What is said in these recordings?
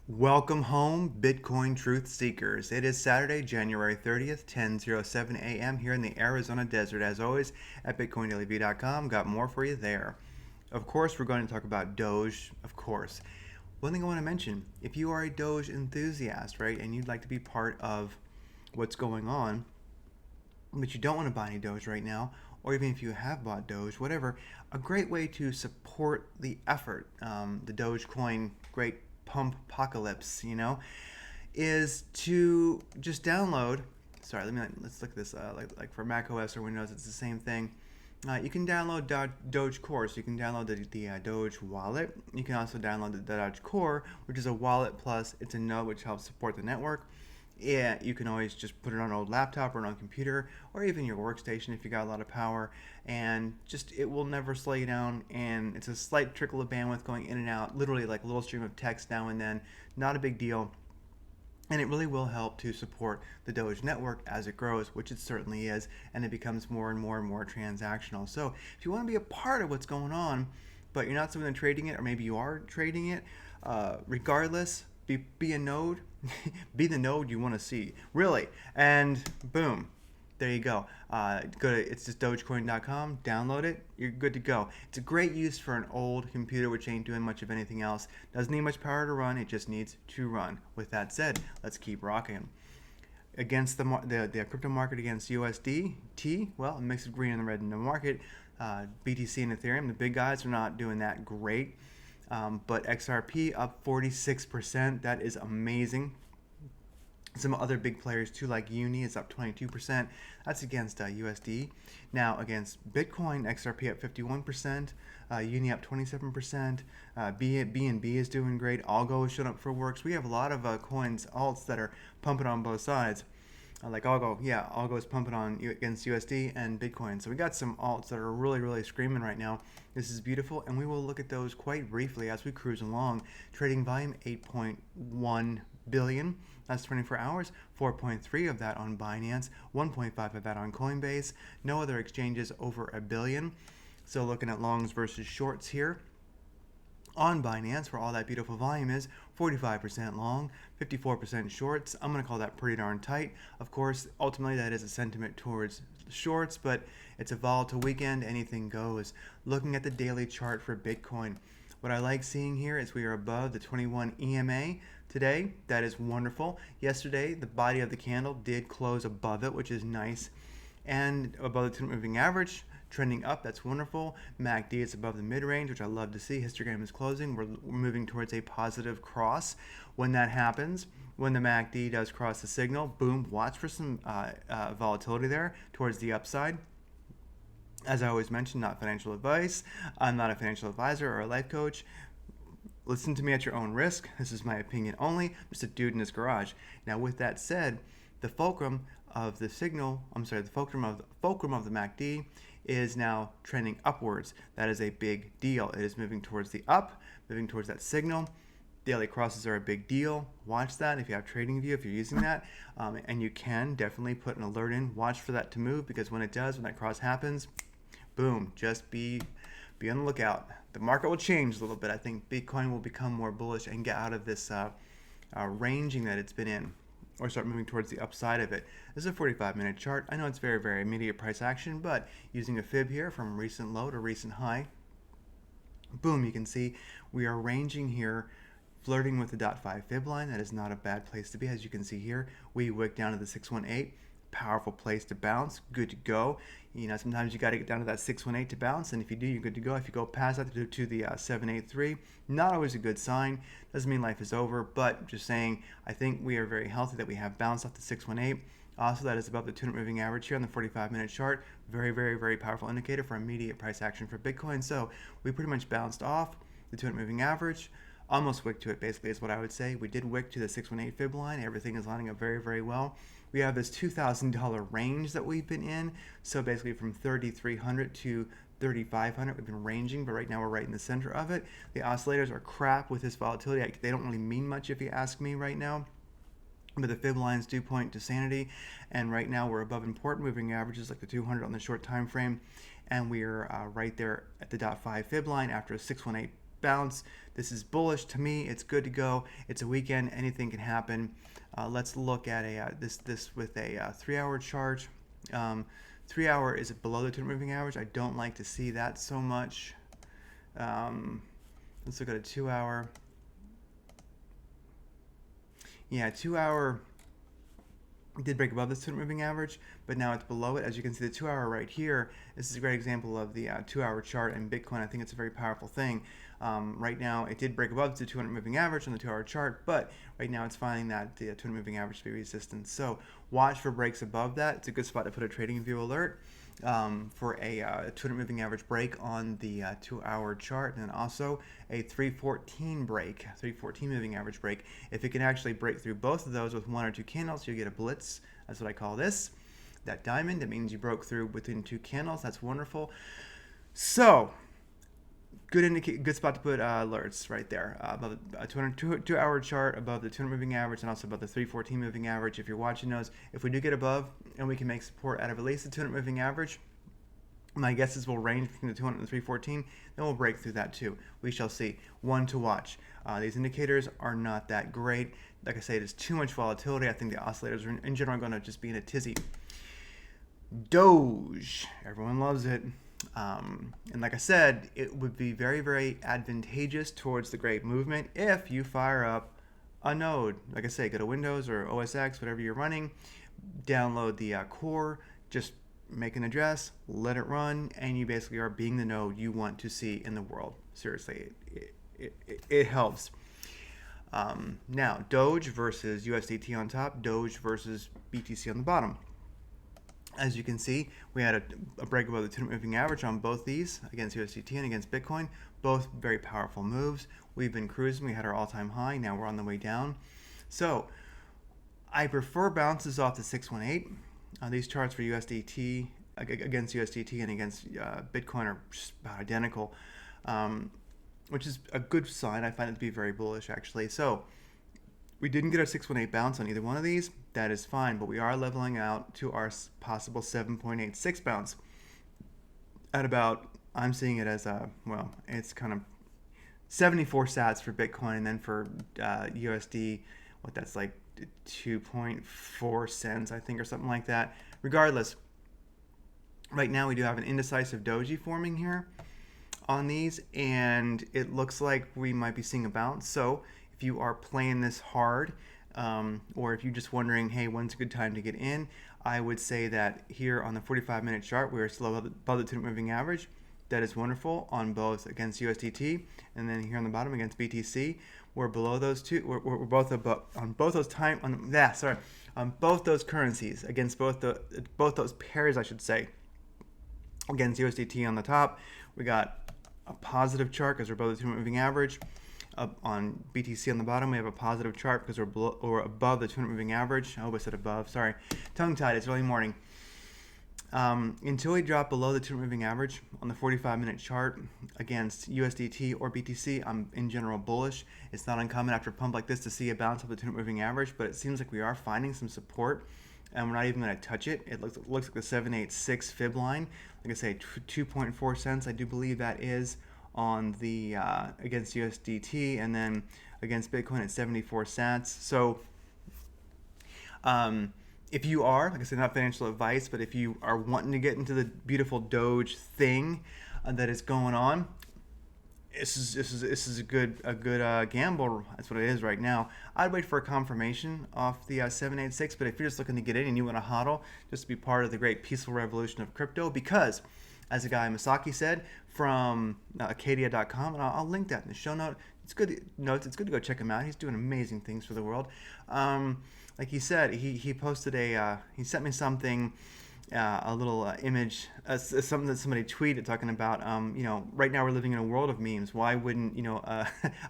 Welcome home, Bitcoin truth seekers. It is Saturday, January 30th, 10:07 a.m. here in the Arizona desert. As always, at BitcoinDailyView.com, got more for you there. Of course, we're going to talk about Doge, of course. One thing I want to mention, if you are a Doge enthusiast, right, and you'd like to be part of what's going on, but you don't want to buy any Doge right now, or even if you have bought Doge, whatever, a great way to support the effort, the Dogecoin great pump apocalypse, is to just download. Sorry, let's look at this. Like for Mac OS or Windows, it's the same thing. You can download Doge Core, so you can download the Doge wallet. You can also download the Doge Core, which is a wallet plus it's a node which helps support the network. Yeah, you can always just put it on an old laptop or an old computer or even your workstation if you got a lot of power, and just it will never slow you down. And it's a slight trickle of bandwidth going in and out, literally like a little stream of text now and then. Not a big deal. And it really will help to support the Doge network as it grows, which it certainly is, and it becomes more and more and more transactional. So if you want to be a part of what's going on, but you're not someone trading it, or maybe you are trading it, regardless, be a node, be the node you want to see, really. And boom, there you go. Go to it's just dogecoin.com, download it, you're good to go. It's a great use for an old computer which ain't doing much of anything else. Doesn't need much power to run, it just needs to run. With that said, let's keep rocking. Against the crypto market against USDT, well, a mix of green and the red in the market. BTC and Ethereum, the big guys, are not doing that great. But XRP up 46%. That is amazing. Some other big players too, like UNI, is up 22%. That's against USD. Now against Bitcoin, XRP up 51%, UNI up 27%. BNB is doing great. Algo is showing up for works. We have a lot of coins, alts that are pumping on both sides. Like Algo, yeah, Algo is pumping on against USD and Bitcoin. So we got some alts that are really, really screaming right now. This is beautiful, and we will look at those quite briefly as we cruise along. Trading volume 8.1 billion. That's 24 hours. 4.3 of that on Binance. 1.5 of that on Coinbase. No other exchanges over a billion. So looking at longs versus shorts here. On Binance, where all that beautiful volume is, 45% long, 54% shorts. I'm going to call that pretty darn tight. Of course, ultimately that is a sentiment towards shorts, but it's a volatile weekend. Anything goes. Looking at the daily chart for Bitcoin, what I like seeing here is we are above the 21 EMA today. That is wonderful. Yesterday, the body of the candle did close above it, which is nice. And above the 2 moving average, trending up. That's wonderful. MACD is above the mid-range, which I love to see. Histogram is closing. We're moving towards a positive cross. When that happens, when the MACD does cross the signal, boom, watch for some volatility there towards the upside. As I always mention, not financial advice. I'm not a financial advisor or a life coach. Listen to me at your own risk. This is my opinion only. I'm just a dude in his garage. Now, with that said, the fulcrum of the fulcrum of the MACD is now trending upwards. That is a big deal. It is moving towards the up, moving towards that signal. Daily crosses are a big deal. Watch that if you have TradingView, if you're using that. And you can definitely put an alert in. Watch for that to move, because when it does, when that cross happens, boom, just be on the lookout. The market will change a little bit. I think Bitcoin will become more bullish and get out of this ranging that it's been in, or start moving towards the upside of it. This is a 45-minute chart. I know it's very, very immediate price action, but using a fib here from recent low to recent high, boom, you can see we are ranging here, flirting with the .5 fib line. That is not a bad place to be. As you can see here, we wick down to the 618. Powerful place to bounce. Good to go. Sometimes you got to get down to that 618 to bounce, and if you do, you're good to go. If you go past that to the 783, not always a good sign. Doesn't mean life is over, but just saying, I think we are very healthy that we have bounced off the 618. Also, that is above the 200 moving average here on the 45-minute chart. Very, very, very powerful indicator for immediate price action for Bitcoin. So we pretty much bounced off the 200 moving average. Almost wick to it, basically, is what I would say. We did wick to the 618 fib line. Everything is lining up very, very well. We have this $2,000 range that we've been in. So basically from 3,300 to 3,500, we've been ranging, but right now we're right in the center of it. The oscillators are crap with this volatility. They don't really mean much if you ask me right now. But the fib lines do point to sanity, and right now we're above important moving averages like the 200 on the short time frame, and we're right there at the .5 fib line after a 618 bounce. This is bullish to me. It's good to go. It's a weekend. Anything can happen. Let's look at this with a 3-hour chart. 3-hour is below the 200 moving average. I don't like to see that so much. Let's look at a 2-hour. Yeah, 2-hour did break above the 200 moving average, but now it's below it. As you can see, the 2-hour right here, this is a great example of the 2-hour chart in Bitcoin. I think it's a very powerful thing. Right now, it did break above the 200 moving average on the 2-hour chart, but right now it's finding that the 200 moving average to be resistance. So watch for breaks above that. It's a good spot to put a trading view alert for a 200 moving average break on the 2-hour chart, and then also a 314 break, 314 moving average break. If it can actually break through both of those with 1 or 2 candles, you get a blitz. That's what I call this. That diamond, it means you broke through within 2 candles. That's wonderful. So good spot to put alerts right there. Above a 2-hour chart, above the 200 moving average, and also above the 314 moving average. If you're watching those, if we do get above and we can make support out of at least the 200 moving average, my guesses will range between the 200 and 314. Then we'll break through that too. We shall see. One to watch. These indicators are not that great. Like I say, there's too much volatility. I think the oscillators are in general going to just be in a tizzy. DOGE. Everyone loves it. And like I said, it would be very, very advantageous towards the great movement if you fire up a node. Like I say, go to Windows or OS X, whatever you're running, download the core, just make an address, let it run, and you basically are being the node you want to see in the world. Seriously, it helps. Now, Doge versus USDT on top, Doge versus BTC on the bottom. As you can see, we had a break above the 200 moving average on both these, against USDT and against Bitcoin. Both very powerful moves. We've been cruising. We had our all-time high. Now we're on the way down. So I prefer bounces off the 618. These charts for USDT, against USDT and against Bitcoin are just about identical, which is a good sign. I find it to be very bullish, actually. So we didn't get our 618 bounce on either one of these. That is fine, but we are leveling out to our possible 7.86 bounce at about, I'm seeing it as well, it's kind of 74 sats for Bitcoin, and then for USD, what that's like 2.4 cents, I think, or something like that. Regardless, right now we do have an indecisive doji forming here on these, and it looks like we might be seeing a bounce. So if you are playing this hard, or if you're just wondering, hey, when's a good time to get in, I would say that here on the 45-minute chart, we are still above the 200 moving average. That is wonderful on both against USDT, and then here on the bottom against BTC, we're below those two. We're both above on both those on both those currencies against both those pairs, I should say. Against USDT on the top, we got a positive chart because we're above the 200 moving average. On BTC on the bottom, we have a positive chart because we're above the 200 moving average. I hope I said above. Sorry, tongue-tied. It's early morning. Until we drop below the 200 moving average on the 45-minute chart against USDT or BTC, I'm in general bullish. It's not uncommon after a pump like this to see a bounce of the 200 moving average, but it seems like we are finding some support, and we're not even going to touch it. It looks like the 786 fib line. Like I say, 2.4 cents. I do believe that is on the against USDT, and then against Bitcoin at 74 sats. So if you are, like I said, not financial advice, but if you are wanting to get into the beautiful Doge thing that is going on, this is a good gamble. That's what it is right now. I'd wait for a confirmation off the 786, but if you're just looking to get in and you want to hodl just to be part of the great peaceful revolution of crypto, because as a guy Masaki said from Acadia.com, and I'll link that in the show note. It's good notes. It's good to go check him out. He's doing amazing things for the world. Like he said, he posted he sent me something, a little image, something that somebody tweeted talking about, right now we're living in a world of memes. Why wouldn't,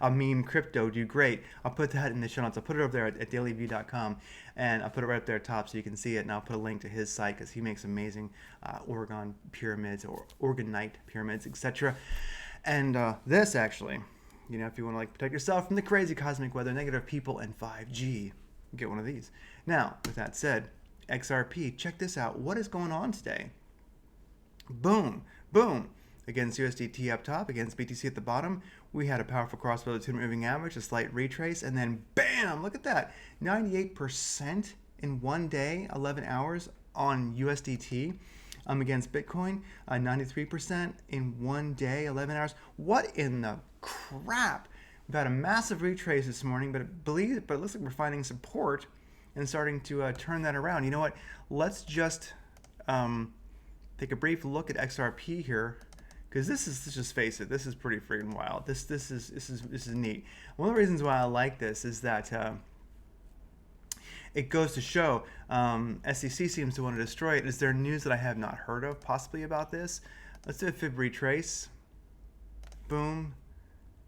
a meme crypto do great? I'll put that in the show notes. I'll put it over there at dailyview.com, and I'll put it right up there top so you can see it, and I'll put a link to his site because he makes amazing orgone pyramids or orgonite pyramids, etc. And this actually, if you want to protect yourself from the crazy cosmic weather, negative people, and 5G, get one of these. Now, with that said, XRP, check this out. What is going on today? Boom, boom. against USDT up top, against BTC at the bottom. We had a powerful cross below the 2-minute moving average, a slight retrace, and then bam! Look at that, 98% in 1 day, 11 hours on USDT. Against Bitcoin, 93% in 1 day, 11 hours. What in the crap? We've had a massive retrace this morning, but it looks like we're finding support and starting to turn that around. You know what? Let's just take a brief look at XRP here, because let's just face it, this is pretty freaking wild. This is neat. One of the reasons why I like this is that it goes to show SEC seems to want to destroy it. Is there news that I have not heard of possibly about this? Let's do a fib retrace. Boom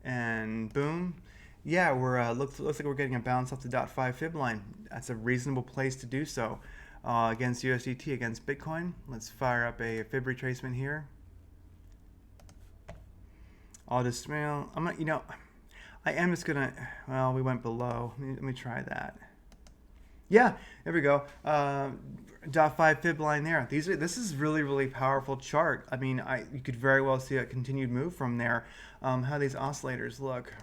and boom. Yeah, we're looks like we're getting a bounce off the .5 fib line. That's a reasonable place to do so against USDT, against Bitcoin. Let's fire up a fib retracement here. I'll just, well, I'm not, I am just gonna, well, we went below. Let me try that. Yeah, there we go. .5 fib line there. This is really powerful chart. I mean, you could very well see a continued move from there. How these oscillators look.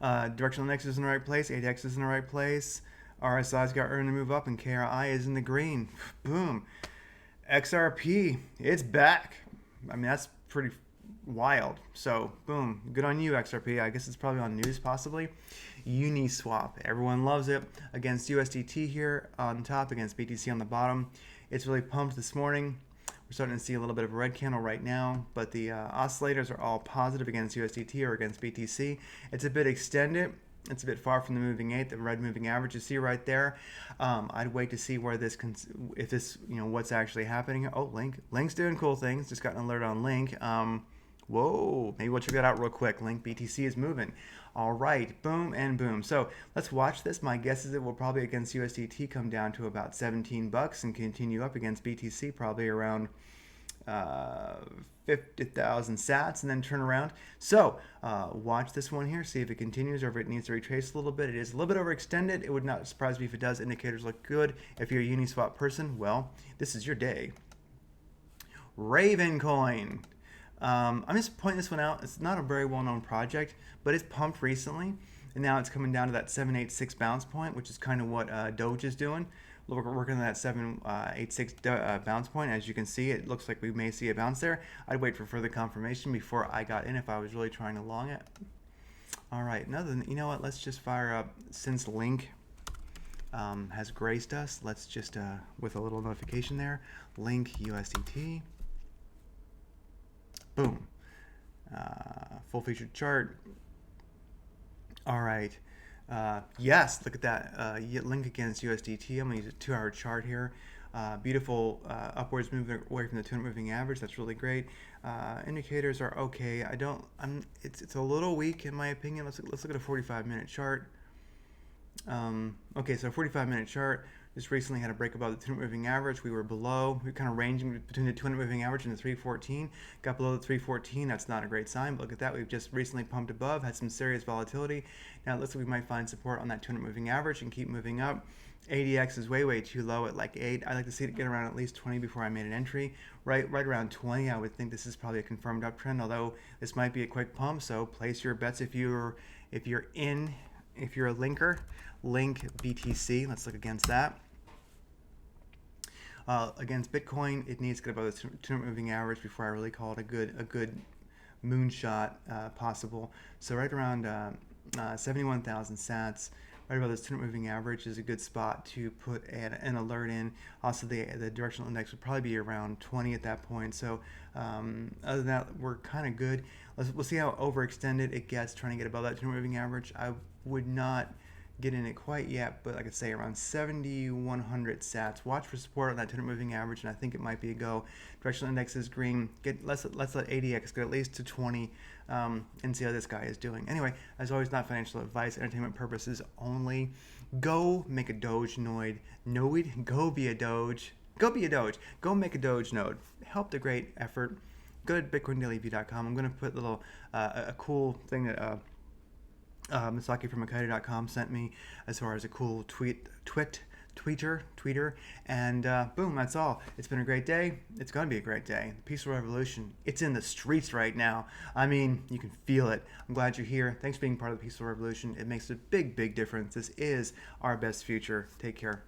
Directional index is in the right place. ADX is in the right place. RSI's got earned to move up, and KRI is in the green. Boom. XRP, it's back. I mean, that's pretty wild. So, boom. Good on you, XRP. I guess it's probably on news, possibly. UNI swap. Everyone loves it. Against USDT here on top, against BTC on the bottom. It's really pumped this morning. We're starting to see a little bit of a red candle right now, but the oscillators are all positive against USDT or against BTC. It's a bit extended. It's a bit far from the moving 8, the red moving average you see right there. I'd wait to see where this, if this, what's actually happening. Oh, Link's doing cool things. Just got an alert on Link. Whoa, maybe we'll check that out real quick. Link BTC is moving. All right, boom and boom. So let's watch this. My guess is it will probably against USDT come down to about $17 and continue up against BTC probably around 50,000 sats and then turn around. So watch this one here, see if it continues or if it needs to retrace a little bit. It is a little bit overextended. It would not surprise me if it does. Indicators look good. If you're a Uniswap person, well, this is your day. Ravencoin. I'm just pointing this one out. It's not a very well-known project, but it's pumped recently, and now it's coming down to that 786 bounce point, which is kind of what DOGE is doing. We're working on that 786 bounce point. As you can see, it looks like we may see a bounce there. I'd wait for further confirmation before I got in if I was really trying to long it. All right, you know what? Let's just fire up, since Link has graced us, let's just, with a little notification there, Link USDT. Boom. Full featured chart. All right. Yes, look at that. Link against USDT. I'm going to use a 2-hour chart here. Beautiful upwards movement away from the 200 moving average. That's really great. Indicators are okay. It's a little weak in my opinion. Let's look at a 45-minute chart. Okay, so a 45-minute chart. Just recently had a break above the 200 moving average. We were below. We were kind of ranging between the 200 moving average and the 314. Got below the 314. That's not a great sign. But look at that. We've just recently pumped above. Had some serious volatility. Now it looks like we might find support on that 200 moving average and keep moving up. ADX is way too low at like 8. I'd like to see it get around at least 20 before I made an entry. Right around 20. I would think this is probably a confirmed uptrend. Although this might be a quick pump. So place your bets if you're a linker. Link BTC. Let's look against that. Against Bitcoin, it needs to get above the 200 moving average before I really call it a good moonshot possible. So right around 71,000 sats, right above this 200 moving average is a good spot to put an alert in. Also, the directional index would probably be around 20 at that point. So other than that, we're kind of good. We'll see how overextended it gets trying to get above that 200 moving average. I would not get in it quite yet, but like I say, around 7,100 sats. Watch for support on that 200 moving average, and I think it might be a go. Directional index is green. Let's let ADX get at least to 20 and see how this guy is doing. Anyway, as always, not financial advice, entertainment purposes only. Go make a Doge node. Go be a Doge. Go be a Doge. Go make a Doge node. Help the great effort. Go to bitcoindailywview.com. I'm going to put a cool thing that Misaki from Makita.com sent me as far as a cool tweet tweeter, and boom, that's all. It's been a great day. It's going to be a great day. The peaceful revolution, it's in the streets right now. I mean, you can feel it. I'm glad you're here. Thanks for being part of the peaceful revolution. It makes a big difference. This is our best future. Take care.